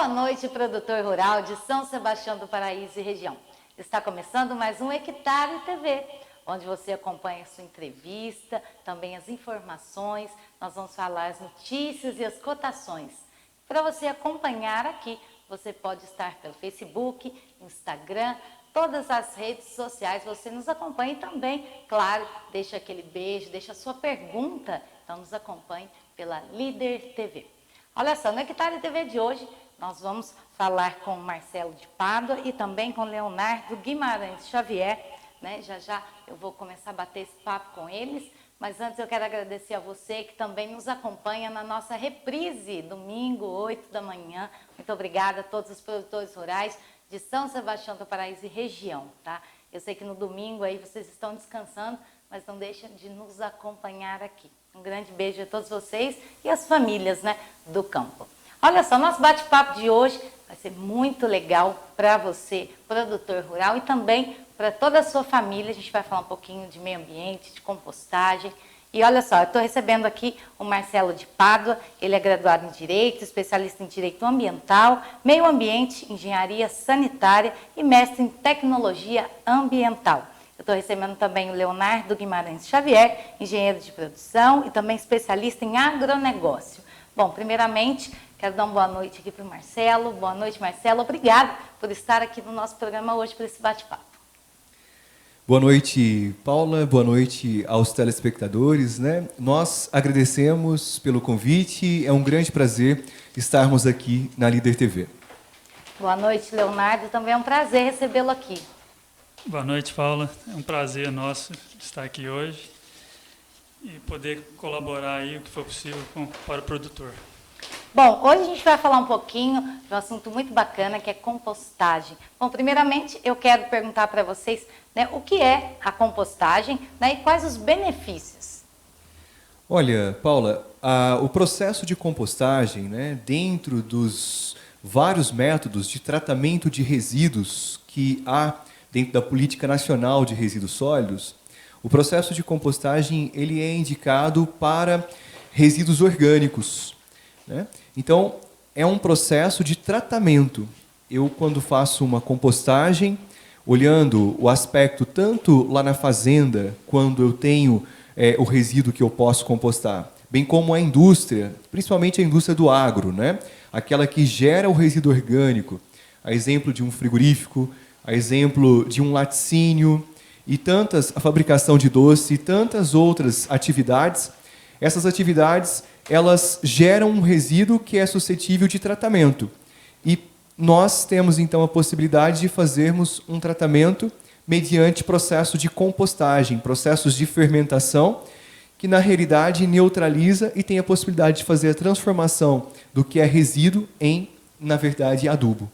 Boa noite, produtor rural de São Sebastião do Paraíso e região. Está começando mais um Hectare TV, onde você acompanha a sua entrevista, também as informações. Nós vamos falar as notícias e as cotações. Para você acompanhar aqui, você pode estar pelo Facebook, Instagram, todas as redes sociais. Você nos acompanha e também, claro, deixa aquele beijo, deixa a sua pergunta. Então nos acompanhe pela Líder TV. Olha só, no Hectare TV de hoje, nós vamos falar com Marcelo de Pádua e também com Leonardo Guimarães Xavier, né? Já eu vou começar a bater esse papo com eles, mas antes eu quero agradecer a você que também nos acompanha na nossa reprise, domingo, 8 da manhã. Muito obrigada a todos os produtores rurais de São Sebastião do Paraíso e região, tá? Eu sei que no domingo aí vocês estão descansando, mas não deixem de nos acompanhar aqui. Um grande beijo a todos vocês e as famílias, né, do campo. Olha só, nosso bate-papo de hoje vai ser muito legal para você, produtor rural, e também para toda a sua família. A gente vai falar um pouquinho de meio ambiente, de compostagem. E olha só, eu estou recebendo aqui o Marcelo de Pádua. Ele é graduado em Direito, especialista em Direito Ambiental, Meio Ambiente, Engenharia Sanitária e mestre em Tecnologia Ambiental. Eu estou recebendo também o Leonardo Guimarães Xavier, engenheiro de produção e também especialista em agronegócio. Bom, primeiramente, quero dar uma boa noite aqui para o Marcelo. Boa noite, Marcelo. Obrigado por estar aqui no nosso programa hoje para esse bate-papo. Boa noite, Paula. Boa noite aos telespectadores, né? Nós agradecemos pelo convite. É um grande prazer estarmos aqui na Líder TV. Boa noite, Leonardo. Também é um prazer recebê-lo aqui. Boa noite, Paula. É um prazer nosso estar aqui hoje e poder colaborar aí o que for possível para o produtor. Bom, hoje a gente vai falar um pouquinho de um assunto muito bacana, que é compostagem. Bom, primeiramente eu quero perguntar para vocês, né, o que é a compostagem, né, e quais os benefícios? Olha, Paula, o processo de compostagem, né, dentro dos vários métodos de tratamento de resíduos que há dentro da Política Nacional de Resíduos Sólidos, o processo de compostagem ele é indicado para resíduos orgânicos, né? Então, é um processo de tratamento. Eu, quando faço uma compostagem, olhando o aspecto tanto lá na fazenda, quando eu tenho o resíduo que eu posso compostar, bem como a indústria, principalmente a indústria do agro, né? Aquela que gera o resíduo orgânico, a exemplo de um frigorífico, a exemplo de um laticínio, e a fabricação de doce e tantas outras atividades. Essas atividades, elas geram um resíduo que é suscetível de tratamento. E nós temos, então, a possibilidade de fazermos um tratamento mediante processo de compostagem, processos de fermentação, que, na realidade, neutraliza e tem a possibilidade de fazer a transformação do que é resíduo em, na verdade, adubo.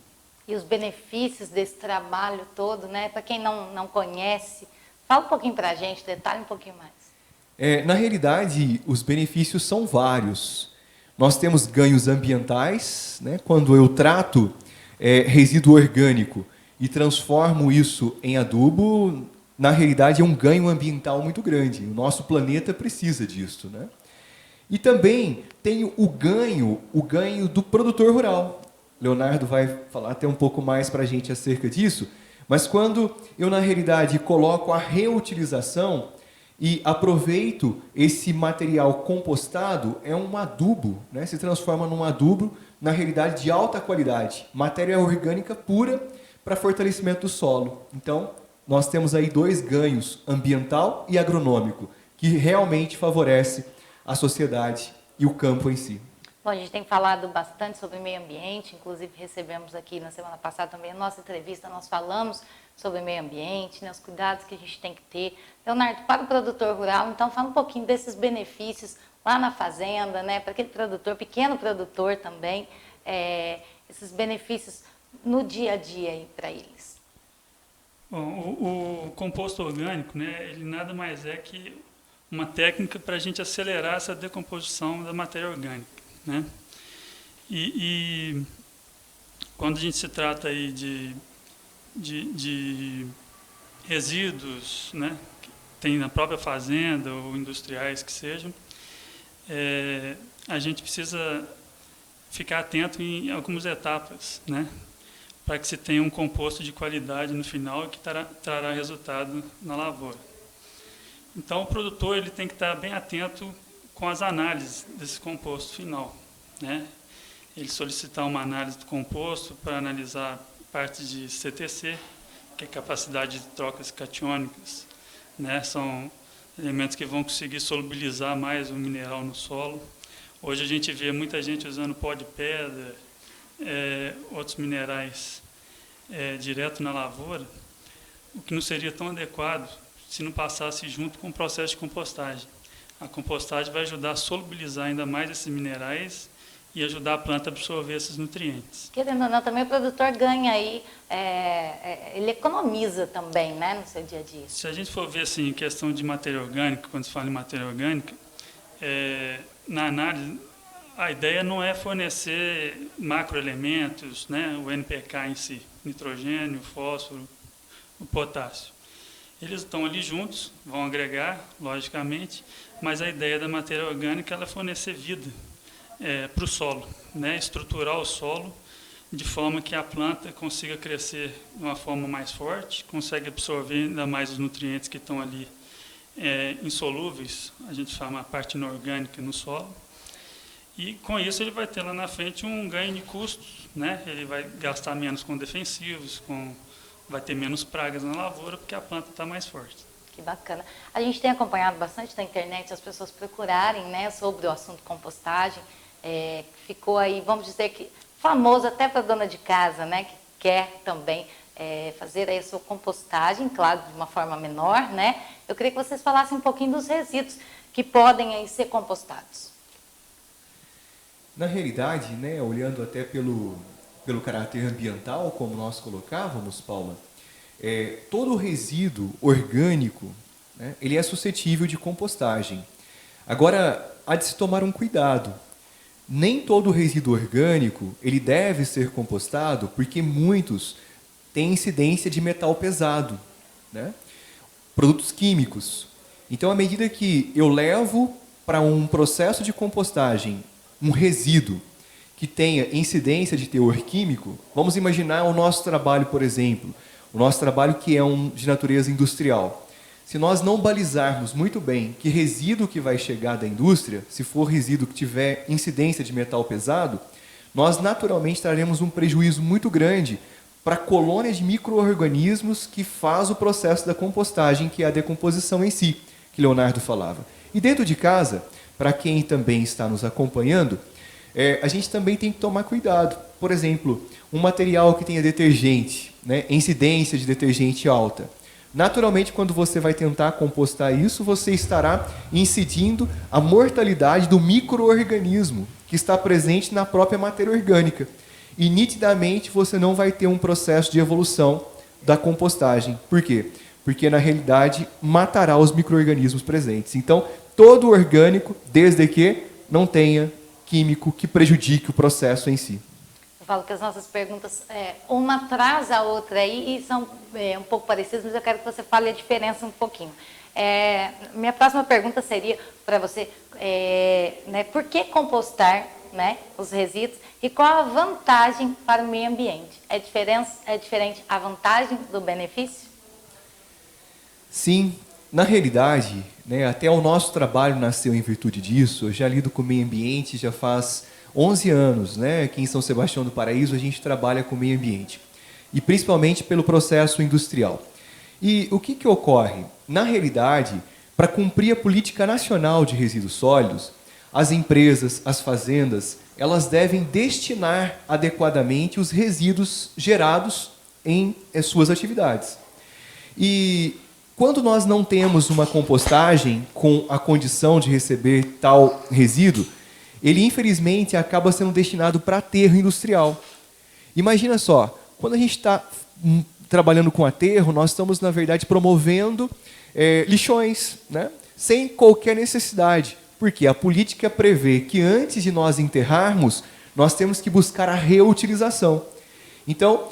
E os benefícios desse trabalho todo, né? Para quem não conhece, fala um pouquinho para a gente, detalhe um pouquinho mais. Na realidade, os benefícios são vários. Nós temos ganhos ambientais, né? Quando eu trato resíduo orgânico e transformo isso em adubo, na realidade é um ganho ambiental muito grande. O nosso planeta precisa disso, né? E também tem o ganho do produtor rural. Leonardo vai falar até um pouco mais para a gente acerca disso, mas quando eu, na realidade, coloco a reutilização e aproveito esse material compostado, é um adubo, né? Se transforma num adubo, na realidade, de alta qualidade, matéria orgânica pura para fortalecimento do solo. Então, nós temos aí dois ganhos, ambiental e agronômico, que realmente favorece a sociedade e o campo em si. Bom, a gente tem falado bastante sobre meio ambiente, inclusive recebemos aqui na semana passada também a nossa entrevista, nós falamos sobre meio ambiente, né, os cuidados que a gente tem que ter. Leonardo, para o produtor rural, então fala um pouquinho desses benefícios lá na fazenda, né, para aquele produtor, pequeno produtor também, esses benefícios no dia a dia para eles. Bom, o composto orgânico, né, ele nada mais é que uma técnica para a gente acelerar essa decomposição da matéria orgânica, né? E quando a gente se trata aí de resíduos, né, que tem na própria fazenda ou industriais que sejam, a gente precisa ficar atento em algumas etapas, né? Para que se tenha um composto de qualidade no final que trará resultado na lavoura. Então, o produtor ele tem que estar bem atento com as análises desse composto final, né? Ele solicitar uma análise do composto para analisar parte de CTC, que é capacidade de trocas catiônicas, né? São elementos que vão conseguir solubilizar mais o mineral no solo. Hoje a gente vê muita gente usando pó de pedra, outros minerais direto na lavoura, o que não seria tão adequado se não passasse junto com o processo de compostagem. A compostagem vai ajudar a solubilizar ainda mais esses minerais e ajudar a planta a absorver esses nutrientes. Querendo ou não, também o produtor ganha aí, ele economiza também, né, no seu dia a dia. Se a gente for ver assim, em questão de matéria orgânica, quando se fala em matéria orgânica, na análise, a ideia não é fornecer macroelementos, né, o NPK em si, nitrogênio, fósforo, o potássio. Eles estão ali juntos, vão agregar, logicamente, mas a ideia da matéria orgânica ela é fornecer vida para o solo, né, estruturar o solo de forma que a planta consiga crescer de uma forma mais forte, consegue absorver ainda mais os nutrientes que estão ali insolúveis, a gente chama a parte inorgânica no solo, e com isso ele vai ter lá na frente um ganho de custos, né? Ele vai gastar menos com defensivos, vai ter menos pragas na lavoura, porque a planta está mais forte. Que bacana. A gente tem acompanhado bastante na internet as pessoas procurarem, né, sobre o assunto compostagem. Ficou aí, vamos dizer que famoso até para dona de casa, né, que quer também fazer aí a sua compostagem, claro, de uma forma menor, né? Eu queria que vocês falassem um pouquinho dos resíduos que podem aí ser compostados. Na realidade, né, olhando até pelo caráter ambiental, como nós colocávamos, Paula, todo resíduo orgânico, né, ele é suscetível de compostagem. Agora, há de se tomar um cuidado. Nem todo resíduo orgânico ele deve ser compostado, porque muitos têm incidência de metal pesado, né? Produtos químicos. Então, à medida que eu levo para um processo de compostagem um resíduo que tenha incidência de teor químico, vamos imaginar o nosso trabalho, por exemplo, o nosso trabalho que é de natureza industrial. Se nós não balizarmos muito bem que resíduo que vai chegar da indústria, se for resíduo que tiver incidência de metal pesado, nós naturalmente traremos um prejuízo muito grande para a colônia de micro-organismos que faz o processo da compostagem, que é a decomposição em si, que Leonardo falava. E dentro de casa, para quem também está nos acompanhando, a gente também tem que tomar cuidado. Por exemplo, um material que tenha detergente, né, incidência de detergente alta. Naturalmente, quando você vai tentar compostar isso, você estará incidindo a mortalidade do micro-organismo que está presente na própria matéria orgânica. E, nitidamente, você não vai ter um processo de evolução da compostagem. Por quê? Porque, na realidade, matará os micro-organismos presentes. Então, todo orgânico, desde que não tenha químico que prejudique o processo em si. Eu falo que as nossas perguntas, uma traz a outra aí e são um pouco parecidas, mas eu quero que você fale a diferença um pouquinho. Minha próxima pergunta seria para você, né, por que compostar, né, os resíduos e qual a vantagem para o meio ambiente? É diferente a vantagem do benefício? Sim, na realidade, né, até o nosso trabalho nasceu em virtude disso. Eu já lido com o meio ambiente já faz 11 anos, né? Aqui em São Sebastião do Paraíso a gente trabalha com o meio ambiente, e principalmente pelo processo industrial. E o que ocorre? Na realidade, para cumprir a política nacional de resíduos sólidos, as empresas, as fazendas, elas devem destinar adequadamente os resíduos gerados em suas atividades. E quando nós não temos uma compostagem com a condição de receber tal resíduo, ele infelizmente acaba sendo destinado para aterro industrial. Imagina só, quando a gente está trabalhando com aterro, nós estamos, na verdade, promovendo lixões, né? Sem qualquer necessidade, porque a política prevê que antes de nós enterrarmos, nós temos que buscar a reutilização. Então,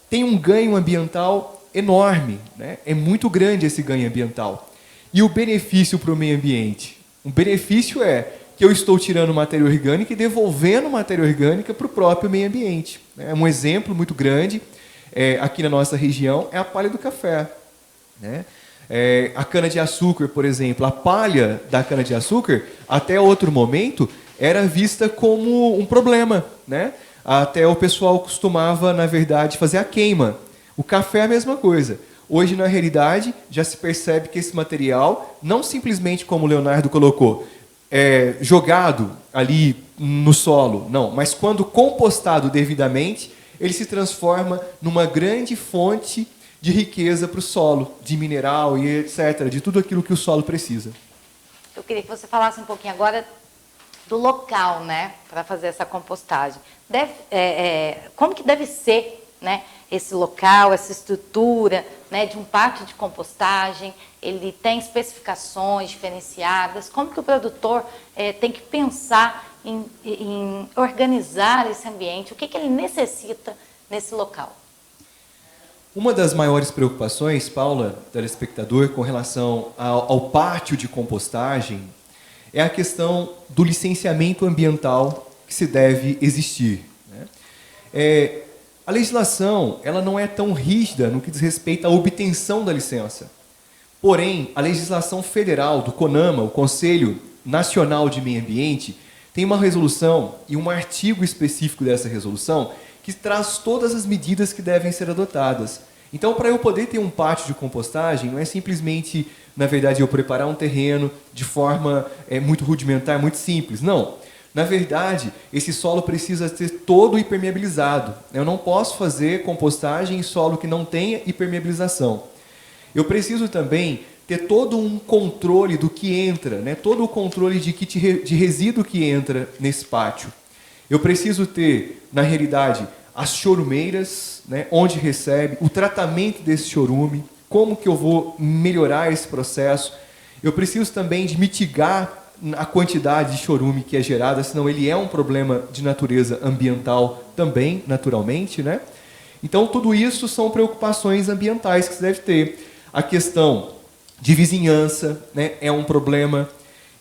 tem um ganho ambiental enorme, né? É muito grande esse ganho ambiental. E o benefício para o meio ambiente? O benefício é que eu estou tirando matéria orgânica e devolvendo matéria orgânica para o próprio meio ambiente. Um exemplo muito grande aqui na nossa região é a palha do café. A cana-de-açúcar, por exemplo, a palha da cana-de-açúcar, até outro momento, era vista como um problema. Até o pessoal costumava, na verdade, fazer a queima. O café é a mesma coisa. Hoje, na realidade, já se percebe que esse material, não simplesmente como o Leonardo colocou, jogado ali no solo, não, mas quando compostado devidamente, ele se transforma numa grande fonte de riqueza para o solo, de mineral e etc., de tudo aquilo que o solo precisa. Eu queria que você falasse um pouquinho agora do local, para fazer essa compostagem. Como que deve ser, esse local, essa estrutura, de um pátio de compostagem? Ele tem especificações diferenciadas? Como que o produtor tem que pensar em organizar esse ambiente? O que ele necessita nesse local? Uma das maiores preocupações, Paula, telespectador, com relação ao pátio de compostagem é a questão do licenciamento ambiental que se deve existir. A legislação ela não é tão rígida no que diz respeito à obtenção da licença. Porém, a legislação federal do CONAMA, o Conselho Nacional de Meio Ambiente, tem uma resolução e um artigo específico dessa resolução que traz todas as medidas que devem ser adotadas. Então, para eu poder ter um pátio de compostagem, não é simplesmente, na verdade, eu preparar um terreno de forma muito rudimentar, muito simples. Não. Na verdade, esse solo precisa ser todo impermeabilizado. Eu não posso fazer compostagem em solo que não tenha impermeabilização. Eu preciso também ter todo um controle do que entra, todo o controle de resíduo que entra nesse pátio. Eu preciso ter, na realidade, as chorumeiras, onde recebe, o tratamento desse chorume, como que eu vou melhorar esse processo. Eu preciso também de mitigar a quantidade de chorume que é gerada, senão ele é um problema de natureza ambiental também, naturalmente. Então, tudo isso são preocupações ambientais que se deve ter. A questão de vizinhança é um problema.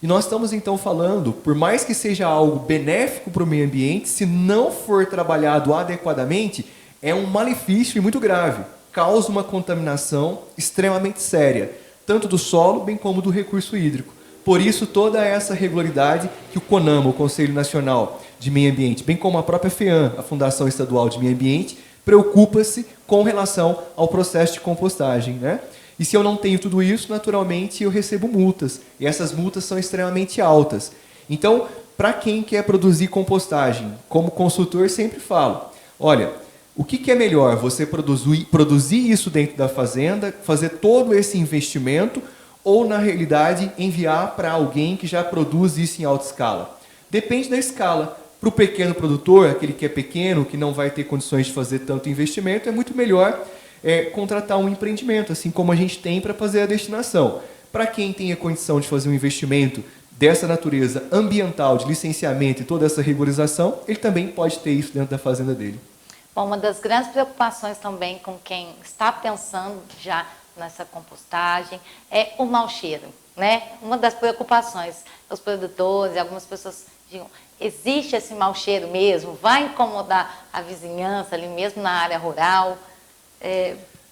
E nós estamos, então, falando, por mais que seja algo benéfico para o meio ambiente, se não for trabalhado adequadamente, é um malefício e muito grave. Causa uma contaminação extremamente séria, tanto do solo, bem como do recurso hídrico. Por isso, toda essa regularidade que o CONAMA, o Conselho Nacional de Meio Ambiente, bem como a própria FEAM, a Fundação Estadual de Meio Ambiente, preocupa-se com relação ao processo de compostagem. E se eu não tenho tudo isso, naturalmente eu recebo multas. E essas multas são extremamente altas. Então, para quem quer produzir compostagem, como consultor sempre falo, olha, o que é melhor? Você produzir isso dentro da fazenda, fazer todo esse investimento, ou, na realidade, enviar para alguém que já produz isso em alta escala? Depende da escala. Para o pequeno produtor, aquele que é pequeno, que não vai ter condições de fazer tanto investimento, é muito melhor contratar um empreendimento, assim como a gente tem para fazer a destinação. Para quem tem a condição de fazer um investimento dessa natureza ambiental, de licenciamento e toda essa regularização, ele também pode ter isso dentro da fazenda dele. Bom, uma das grandes preocupações também com quem está pensando já nessa compostagem é o mau cheiro, Uma das preocupações dos produtores e algumas pessoas digam, existe esse mau cheiro mesmo? Vai incomodar a vizinhança ali mesmo na área rural?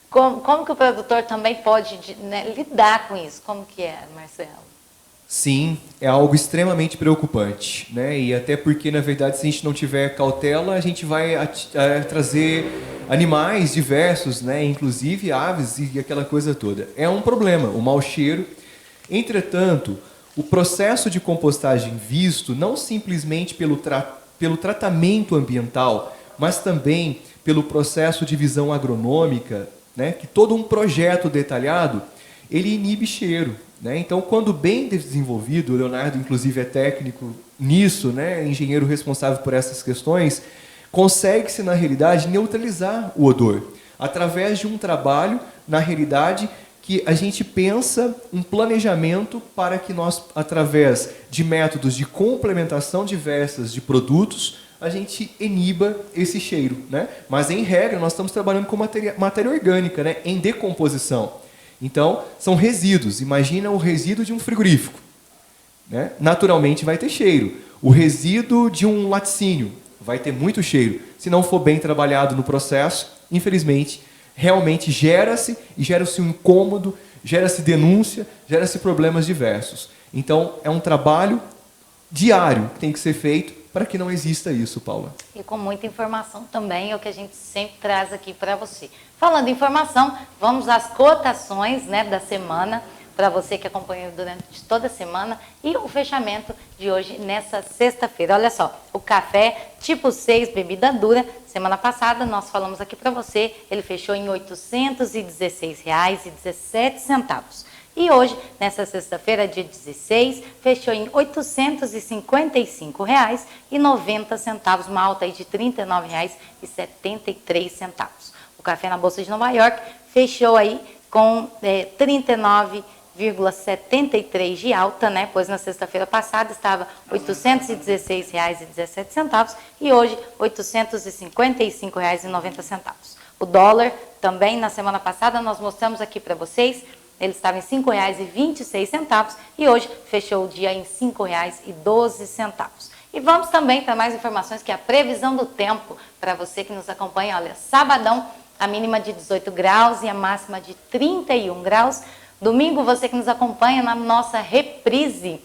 Como que o produtor também pode lidar com isso? Como que é, Marcelo? Sim, é algo extremamente preocupante, E até porque, na verdade, se a gente não tiver cautela, a gente vai trazer animais diversos, inclusive aves e aquela coisa toda. É um problema, o mau cheiro. Entretanto, o processo de compostagem visto não simplesmente pelo tratamento ambiental, mas também pelo processo de visão agronômica, que todo um projeto detalhado, ele inibe cheiro. Então, quando bem desenvolvido, o Leonardo, inclusive, é técnico nisso, engenheiro responsável por essas questões, consegue-se, na realidade, neutralizar o odor, através de um trabalho, na realidade, que a gente pensa um planejamento para que nós, através de métodos de complementação diversas de produtos, a gente iniba esse cheiro. Mas, em regra, nós estamos trabalhando com matéria orgânica, em decomposição. Então, são resíduos. Imagina o resíduo de um frigorífico. né, naturalmente vai ter cheiro. O resíduo de um laticínio vai ter muito cheiro. Se não for bem trabalhado no processo, infelizmente, realmente gera-se um incômodo, gera-se denúncia, gera-se problemas diversos. Então, é um trabalho diário que tem que ser feito para que não exista isso, Paula. E com muita informação também, é o que a gente sempre traz aqui para você. Falando em informação, vamos às cotações, né, da semana, para você que acompanhou durante toda a semana, e o fechamento de hoje, nessa sexta-feira. Olha só, o café tipo 6, bebida dura, semana passada nós falamos aqui para você, ele fechou em R$ 816,17. E hoje, nessa sexta-feira, dia 16, fechou em R$ 855,90, uma alta aí de R$ 39,73. O café na Bolsa de Nova York fechou aí com 39,73 de alta, né? Pois na sexta-feira passada estava R$ 816,17 e hoje R$ 855,90. O dólar também, na semana passada, nós mostramos aqui para vocês, ele estava em R$ 5,26 e hoje fechou o dia em R$ 5,12. E vamos também para mais informações, que é a previsão do tempo para você que nos acompanha. Olha, sabadão, a mínima de 18 graus e a máxima de 31 graus. Domingo, você que nos acompanha na nossa reprise,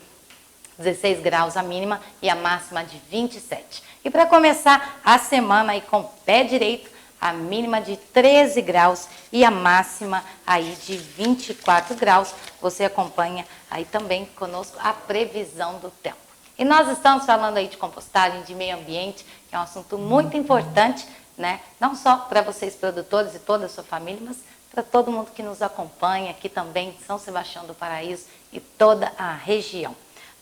16 graus a mínima e a máxima de 27. E para começar a semana aí com o pé direito, a mínima de 13 graus e a máxima aí de 24 graus. Você acompanha aí também conosco a previsão do tempo. E nós estamos falando aí de compostagem, de meio ambiente, que é um assunto muito importante, né? Não só para vocês produtores e toda a sua família, mas para todo mundo que nos acompanha aqui também, São Sebastião do Paraíso e toda a região.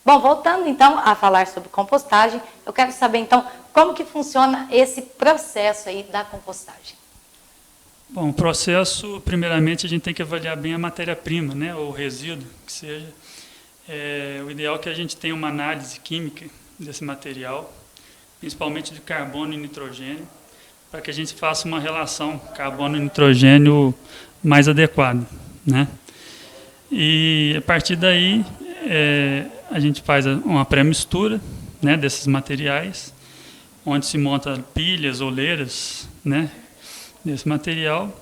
Bom, voltando então a falar sobre compostagem, eu quero saber então como que funciona esse processo aí da compostagem. Bom, o processo, primeiramente, a gente tem que avaliar bem a matéria-prima, né, ou o resíduo, que seja. O ideal é que a gente tenha uma análise química desse material, principalmente de carbono e nitrogênio, para que a gente faça uma relação carbono e nitrogênio mais adequada, né? E a partir daí a gente faz uma pré-mistura, né, desses materiais, onde se monta pilhas, oleiras, né, desse material.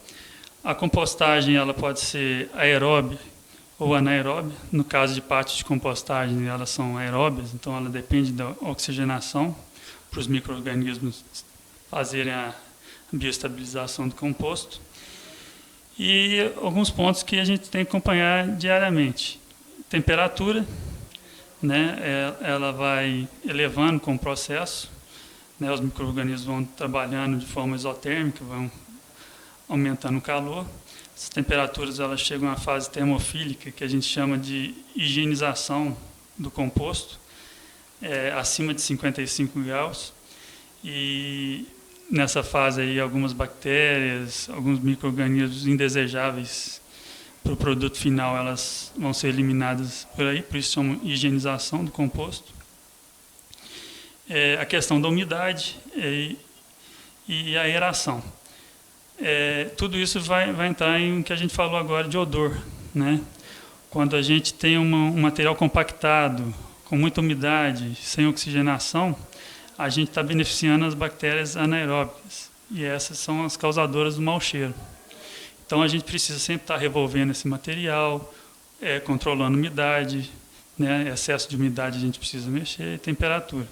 A compostagem ela pode ser aeróbica ou anaeróbia. No caso de partes de compostagem, elas são aeróbias, então ela depende da oxigenação para os micro-organismos fazerem a bioestabilização do composto. E alguns pontos que a gente tem que acompanhar diariamente. Temperatura, né, ela vai elevando com o processo, né, os micro-organismos vão trabalhando de forma isotérmica, vão aumentando o calor. As temperaturas elas chegam a uma fase termofílica, que a gente chama de higienização do composto, acima de 55 graus. E nessa fase aí, algumas bactérias, alguns micro-organismos indesejáveis para o produto final, elas vão ser eliminadas por aí, por isso chama higienização do composto. A questão da umidade e a aeração. Tudo isso vai entrar em o que a gente falou agora de odor, né? Quando a gente tem um material compactado, com muita umidade, sem oxigenação, a gente está beneficiando as bactérias anaeróbicas, e essas são as causadoras do mau cheiro. Então a gente precisa sempre estar revolvendo esse material, controlando a umidade, né? Excesso de umidade a gente precisa mexer, e temperatura.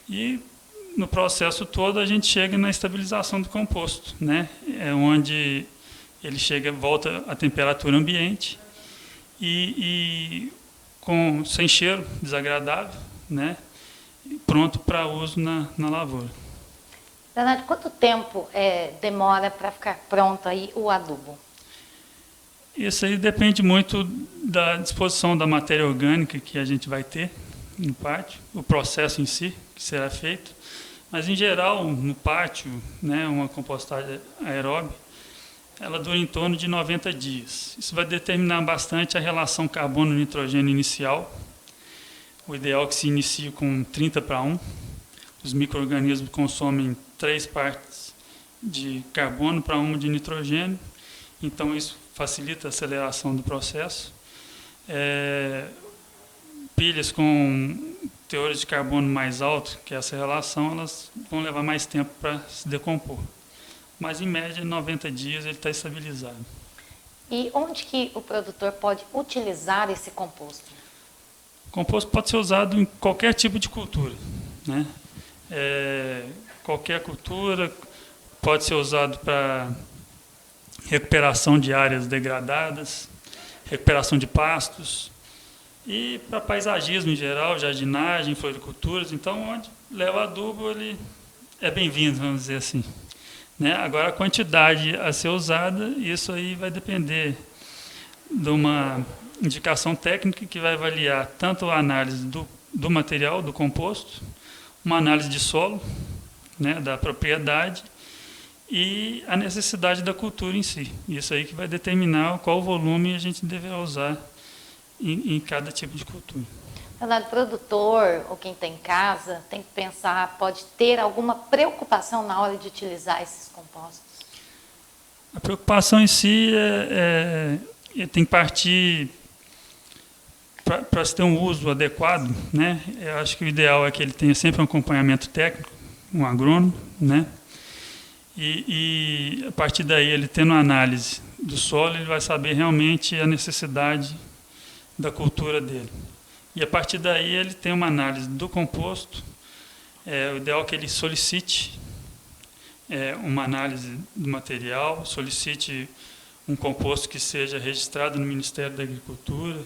E no processo todo a gente chega na estabilização do composto, né? Onde ele volta à temperatura ambiente e sem cheiro desagradável, né? Pronto para uso na lavoura. Leonardo, quanto tempo demora para ficar pronto aí o adubo? Isso aí depende muito da disposição da matéria orgânica que a gente vai ter no pátio, o processo em si que será feito. Mas, em geral, no pátio, né, uma compostagem aeróbica, ela dura em torno de 90 dias. Isso vai determinar bastante a relação carbono-nitrogênio inicial. O ideal é que se inicie com 30:1. Os micro-organismos consomem 3 partes de carbono para 1 de nitrogênio. Então, isso facilita a aceleração do processo. pilhas com teores de carbono mais alto, que é essa relação, elas vão levar mais tempo para se decompor. Mas, em média, em 90 dias ele está estabilizado. E onde que o produtor pode utilizar esse composto? O composto pode ser usado em qualquer tipo de cultura, né? Qualquer cultura pode ser usado para recuperação de áreas degradadas, recuperação de pastos e para paisagismo em geral, jardinagem, floriculturas. Então, onde leva adubo, ele é bem-vindo, vamos dizer assim, né? Agora, a quantidade a ser usada, isso aí vai depender de uma indicação técnica que vai avaliar tanto a análise do material, do composto, uma análise de solo, né, da propriedade, e a necessidade da cultura em si. Isso aí que vai determinar qual volume a gente deverá usar em cada tipo de cultura. Leonardo, o produtor ou quem tem em casa tem que pensar, pode ter alguma preocupação na hora de utilizar esses compostos? A preocupação em si tem que partir para se ter um uso adequado, né? Eu acho que o ideal é que ele tenha sempre um acompanhamento técnico, um agrônomo, né? E a partir daí, ele tendo uma análise do solo, ele vai saber realmente a necessidade da cultura dele. E a partir daí, ele tem uma análise do composto. O ideal é que ele solicite uma análise do material, solicite um composto que seja registrado no Ministério da Agricultura,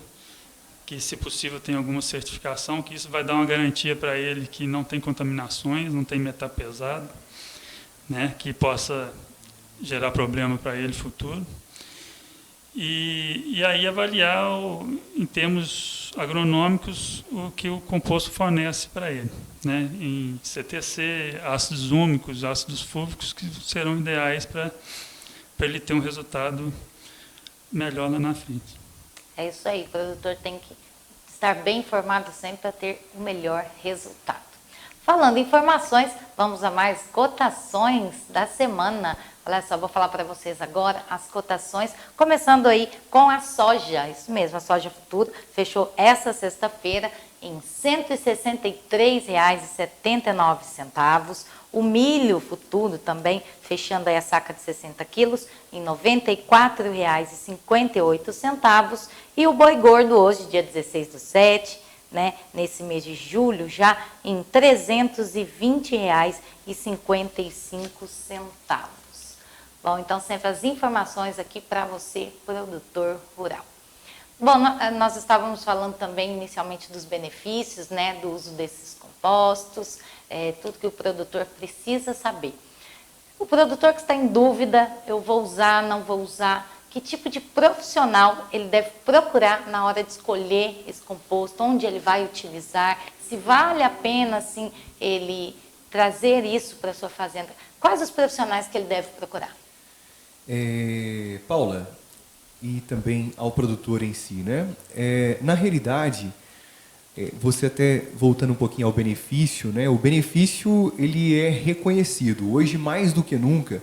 que, se possível, tenha alguma certificação, que isso vai dar uma garantia para ele que não tem contaminações, não tem metal pesado, né, que possa gerar problema para ele futuro. E aí avaliar, em termos agronômicos, o que o composto fornece para ele, né, em CTC, ácidos úmicos, ácidos fúlvicos, que serão ideais para ele ter um resultado melhor lá na frente. É isso aí, o produtor tem que estar bem informado sempre para ter o melhor resultado. Falando em informações, vamos a mais cotações da semana. Olha só, vou falar para vocês agora as cotações, começando aí com a soja. Isso mesmo, a soja futuro fechou essa sexta-feira em R$ 163,79. O milho futuro também fechando aí a saca de 60 quilos em R$ 94,58. E o boi gordo hoje, dia 16/7, né, nesse mês de julho, já em R$ 320,55. Bom, então sempre as informações aqui para você, produtor rural. Bom, nós estávamos falando também inicialmente dos benefícios, né, do uso desses compostos, tudo que o produtor precisa saber. O produtor que está em dúvida, eu vou usar, não vou usar, que tipo de profissional ele deve procurar na hora de escolher esse composto, onde ele vai utilizar, se vale a pena assim, ele trazer isso para a sua fazenda. Quais os profissionais que ele deve procurar? Paula, e também ao produtor em si, né? Na realidade, você até voltando um pouquinho ao benefício, né? O benefício ele é reconhecido. Hoje, mais do que nunca,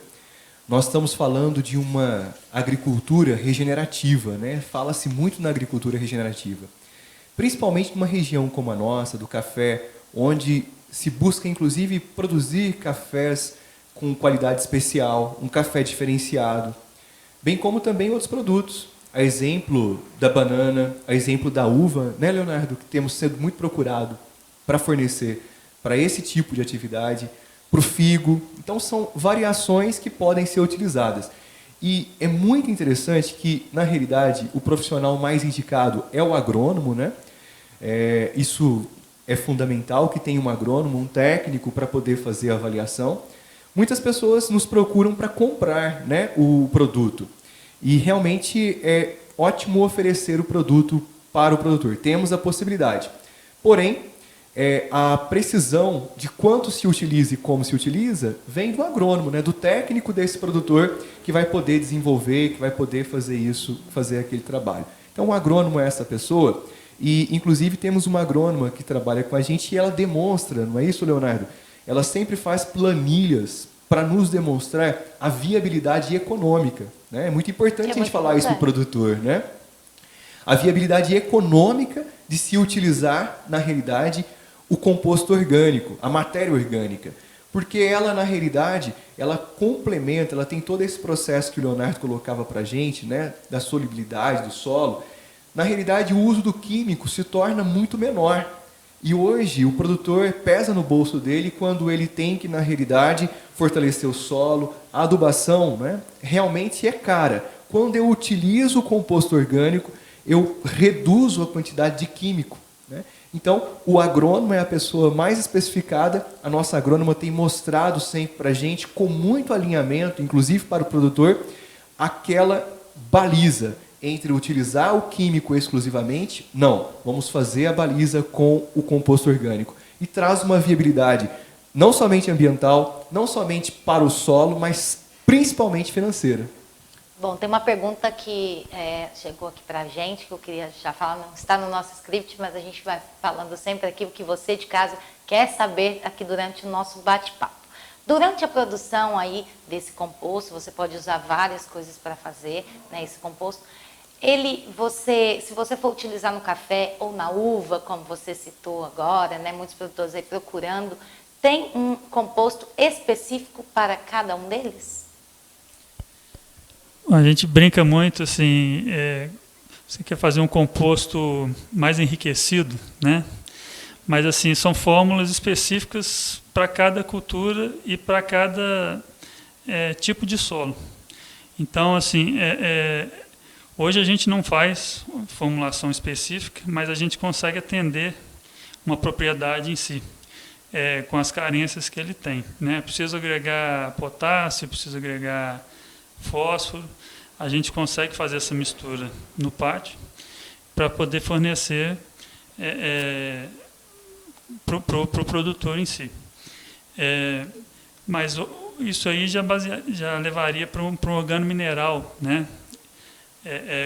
nós estamos falando de uma agricultura regenerativa, né? Fala-se muito na agricultura regenerativa, principalmente numa região como a nossa, do café, onde se busca inclusive produzir cafés com qualidade especial, um café diferenciado, bem como também outros produtos. A exemplo da banana, a exemplo da uva, né, Leonardo, que temos sido muito procurado para fornecer para esse tipo de atividade, para o figo. Então, são variações que podem ser utilizadas. E é muito interessante que, na realidade, o profissional mais indicado é o agrônomo, né? Isso é fundamental, que tenha um agrônomo, um técnico para poder fazer a avaliação. Muitas pessoas nos procuram para comprar, né, o produto. E realmente é ótimo oferecer o produto para o produtor. Temos a possibilidade. Porém, a precisão de quanto se utiliza e como se utiliza vem do agrônomo, né, do técnico desse produtor, que vai poder desenvolver, que vai poder fazer isso, fazer aquele trabalho. Então, o agrônomo é essa pessoa. E, inclusive, temos uma agrônoma que trabalha com a gente e ela demonstra, não é isso, Leonardo? Ela sempre faz planilhas para nos demonstrar a viabilidade econômica, né? É muito importante a gente falar isso para o produtor, né? a viabilidade econômica de se utilizar, na realidade, o composto orgânico, a matéria orgânica. Porque ela, na realidade, ela complementa, ela tem todo esse processo que o Leonardo colocava para a gente, né, da solubilidade do solo. Na realidade, o uso do químico se torna muito menor. E hoje, o produtor pesa no bolso dele quando ele tem que, na realidade, fortalecer o solo. A adubação, né, realmente é cara. Quando eu utilizo o composto orgânico, eu reduzo a quantidade de químico, né? Então, o agrônomo é a pessoa mais especificada. A nossa agrônoma tem mostrado sempre para a gente, com muito alinhamento, inclusive para o produtor, aquela baliza entre utilizar o químico exclusivamente. Não, vamos fazer a baliza com o composto orgânico. E traz uma viabilidade, não somente ambiental, não somente para o solo, mas principalmente financeira. Bom, tem uma pergunta que chegou aqui para a gente, que eu queria já falar, não está no nosso script, mas a gente vai falando sempre aqui o que você de casa quer saber aqui durante o nosso bate-papo. Durante a produção aí desse composto, você pode usar várias coisas para fazer, né, esse composto. Se você for utilizar no café ou na uva, como você citou agora, né, muitos produtores aí procurando, tem um composto específico para cada um deles? A gente brinca muito assim, você quer fazer um composto mais enriquecido, né? Mas assim, são fórmulas específicas para cada cultura e para cada tipo de solo. Então, assim, hoje a gente não faz formulação específica, mas a gente consegue atender uma propriedade em si, com as carências que ele tem, né? Precisa agregar potássio, precisa agregar fósforo, a gente consegue fazer essa mistura no pátio para poder fornecer para o produtor em si. Mas isso aí já levaria para um organo mineral, né?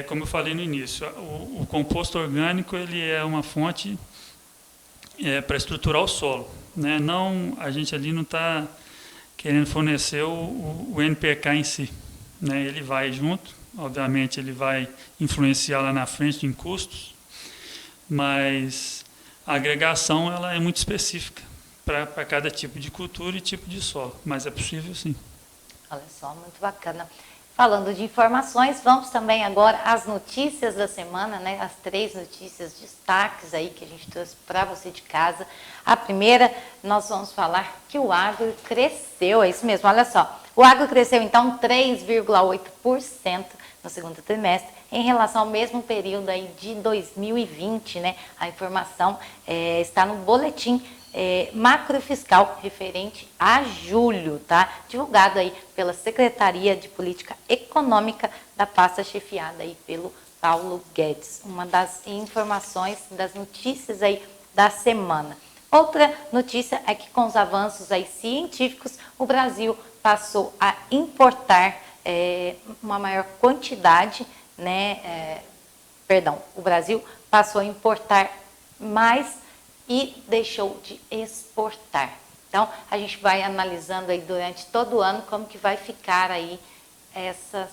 Como eu falei no início, o composto orgânico ele é uma fonte para estruturar o solo, né? Não, a gente ali não está querendo fornecer o NPK em si, né? Ele vai junto, obviamente ele vai influenciar lá na frente em custos, mas a agregação ela é muito específica para cada tipo de cultura e tipo de solo, mas é possível sim. Olha só, muito bacana. Falando de informações, vamos também agora às notícias da semana, né? As 3 notícias, destaques aí que a gente trouxe para você de casa. A primeira, nós vamos falar que o agro cresceu, é isso mesmo, olha só. O agro cresceu, então, 3,8% no segundo trimestre, em relação ao mesmo período aí de 2020, né? A informação está no boletim macrofiscal referente a julho, tá? Divulgado aí pela Secretaria de Política Econômica da pasta chefiada aí pelo Paulo Guedes. Uma das informações, das notícias aí da semana. Outra notícia é que com os avanços aí científicos, o Brasil passou a importar uma maior quantidade, né? O Brasil passou a importar mais e deixou de exportar. Então, a gente vai analisando aí durante todo o ano como que vai ficar aí essas...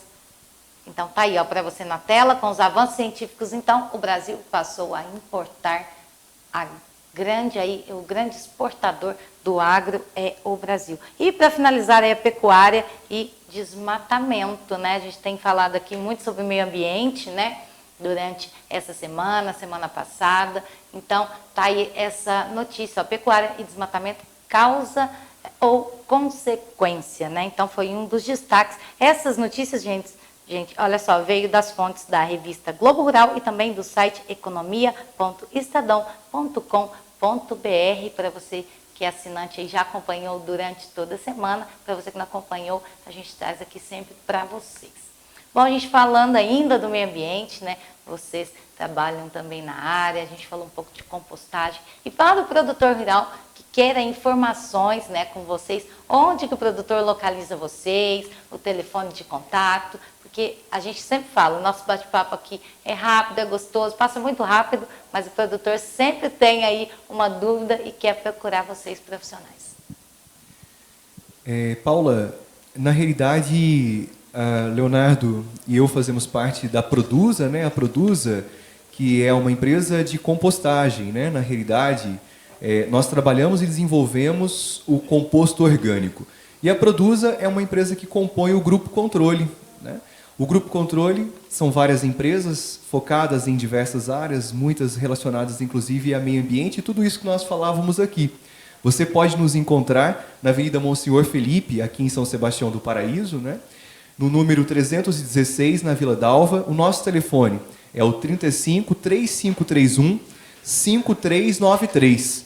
Então, tá aí, ó, para você na tela, com os avanços científicos, então, o Brasil passou a importar o grande exportador do agro é o Brasil. E para finalizar aí a pecuária e desmatamento, né? A gente tem falado aqui muito sobre meio ambiente, né? Durante essa semana passada. Então, tá aí essa notícia, ó, pecuária e desmatamento, causa ou consequência, né? Então, foi um dos destaques. Essas notícias, gente, olha só, veio das fontes da revista Globo Rural e também do site economia.estadão.com.br, para você que é assinante e já acompanhou durante toda a semana. Para você que não acompanhou, a gente traz aqui sempre para vocês. Bom, a gente falando ainda do meio ambiente, né? Vocês trabalham também na área, a gente falou um pouco de compostagem. E para o produtor rural que queira informações, né, com vocês, onde que o produtor localiza vocês, o telefone de contato, porque a gente sempre fala, o nosso bate-papo aqui é rápido, é gostoso, passa muito rápido, mas o produtor sempre tem aí uma dúvida e quer procurar vocês profissionais. Paula, na realidade, Leonardo e eu fazemos parte da Produsa, né? A Produsa, que é uma empresa de compostagem, né? Na realidade, nós trabalhamos e desenvolvemos o composto orgânico. E a Produza é uma empresa que compõe o Grupo Controle, né? O Grupo Controle são várias empresas focadas em diversas áreas, muitas relacionadas inclusive a meio ambiente e tudo isso que nós falávamos aqui. Você pode nos encontrar na Avenida Monsenhor Felipe, aqui em São Sebastião do Paraíso, né? No número 316, na Vila Dalva. O nosso telefone é o 35 3531 5393.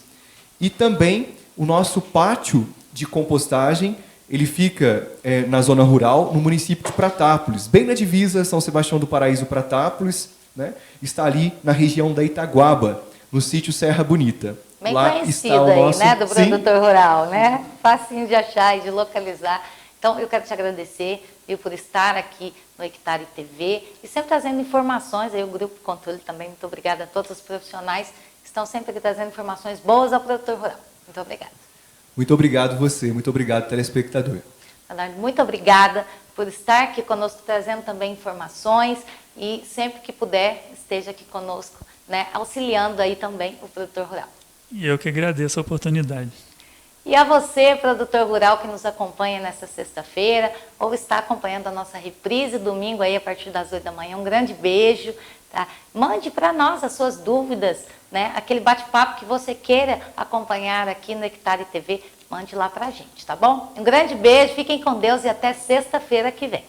E também o nosso pátio de compostagem, ele fica na zona rural, no município de Pratápolis, bem na divisa São Sebastião do Paraíso Pratápolis, né? Está ali na região da Itaguaba, no sítio Serra Bonita. Bem lá conhecido está o aí, nosso... né, do Sim. produtor rural, né? Facinho de achar e de localizar. Então, eu quero te agradecer, viu, por estar aqui no Hectare TV e sempre trazendo informações, aí o Grupo Controle também, muito obrigada a todos os profissionais que estão sempre aqui trazendo informações boas ao produtor rural. Muito obrigada. Muito obrigado você, muito obrigado telespectador. Leonardo, muito obrigada por estar aqui conosco, trazendo também informações e sempre que puder, esteja aqui conosco, né, auxiliando aí também o produtor rural. E eu que agradeço a oportunidade. E a você, produtor rural, que nos acompanha nessa sexta-feira, ou está acompanhando a nossa reprise domingo aí a partir das 8 da manhã, um grande beijo, tá? Mande para nós as suas dúvidas, né? Aquele bate-papo que você queira acompanhar aqui no Hectare TV, mande lá para a gente, tá bom? Um grande beijo, fiquem com Deus e até sexta-feira que vem.